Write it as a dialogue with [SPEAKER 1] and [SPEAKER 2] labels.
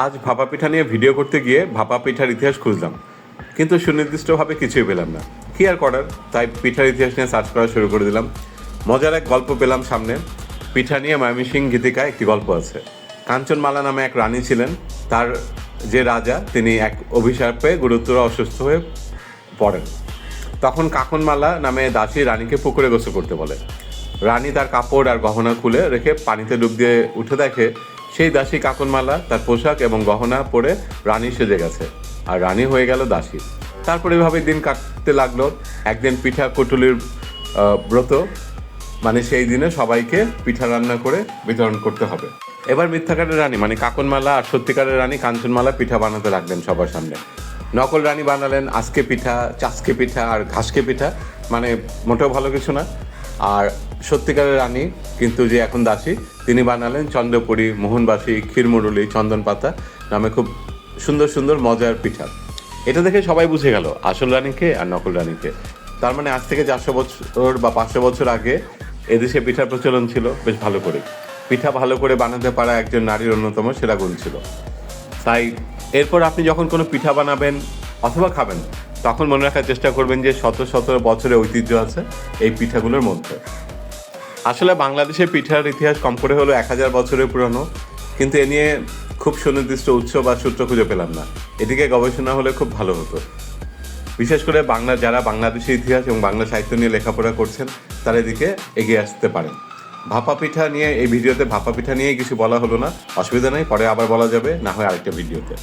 [SPEAKER 1] আজ ভাপা পিঠা নিয়ে ভিডিও করতে গিয়ে ভাপা পিঠার ইতিহাস খুঁজলাম, কিন্তু সুনির্দিষ্টভাবে কিছুই পেলাম না। কী আর করার, তাই পিঠার ইতিহাস নিয়ে সার্চ করা শুরু করে দিলাম। মজার এক গল্প পেলাম সামনে। পিঠা নিয়ে ময়মনসিংহ গীতিকায় একটি গল্প আছে। কাঞ্চনমালা নামে এক রানী ছিলেন। তার যে রাজা, তিনি এক অভিশাপে গুরুতর অসুস্থ হয়ে পড়েন। তখন কাকনমালা নামে দাসী রানীকে পুকুরে গোসল করতে বলে। রানী তার কাপড় আর গহনা খুলে রেখে পানিতে ডুব দিয়ে উঠে দেখে সেই দাসী কাকনমালা তার পোশাক এবং গহনা পরে রানী সেজে গেছে, আর রানী হয়ে গেল দাসী। তারপর এভাবে দিন কাটতে লাগলো। একদিন পিঠা কুটুলির ব্রত, মানে সেই দিনে সবাইকে পিঠা রান্না করে বিতরণ করতে হবে। এবার মিথ্যাকারের রানী মানে কাকনমালা আর সত্যিকারের রানী কাঞ্চনমালা পিঠা বানাতে লাগলেন সবার সামনে। নকল রানী বানালেন আজকে পিঠা, চাচকে পিঠা আর ঘাসকে পিঠা, মানে মোটেও ভালো কিছু না। আর সত্যিকারের রানী কিন্তু যে এখন দাসী, তিনি বানালেন চন্দ্রপুরি, মোহনবাসী, ক্ষীরমুরলি, চন্দনপাতা নামে খুব সুন্দর সুন্দর মজার পিঠা। এটা দেখে সবাই বুঝে গেল আসল রানীকে আর নকল রানীকে। তার মানে আজ থেকে 400 বছর বা 500 বছর আগে এদেশে পিঠার প্রচলন ছিল বেশ ভালো করে। পিঠা ভালো করে বানাতে পারা একজন নারীর অন্যতম সেরা গুণ ছিল। তাই এরপর আপনি যখন কোনো পিঠা বানাবেন অথবা খাবেন, তখন মনে রাখার চেষ্টা করবেন যে শত শত বছরের ঐতিহ্য আছে এই পিঠাগুলোর মধ্যে। আসলে বাংলাদেশের পিঠার ইতিহাস কম করে হলো 1000 বছরের পুরনো, কিন্তু এ নিয়ে খুব সুনির্দিষ্ট উৎস বা সূত্র খুঁজে পেলাম না। এদিকে গবেষণা হলে খুব ভালো হতো। বিশেষ করে যারা বাংলাদেশের ইতিহাস এবং বাংলা সাহিত্য নিয়ে লেখাপড়া করছেন, তারা এদিকে এগিয়ে আসতে পারেন। ভাপা পিঠা নিয়ে এই ভিডিওতে ভাপা পিঠা নিয়ে কিছু বলা হলো না, অসুবিধা নেই, পরে আবার বলা যাবে না হয় আরেকটা ভিডিওতে।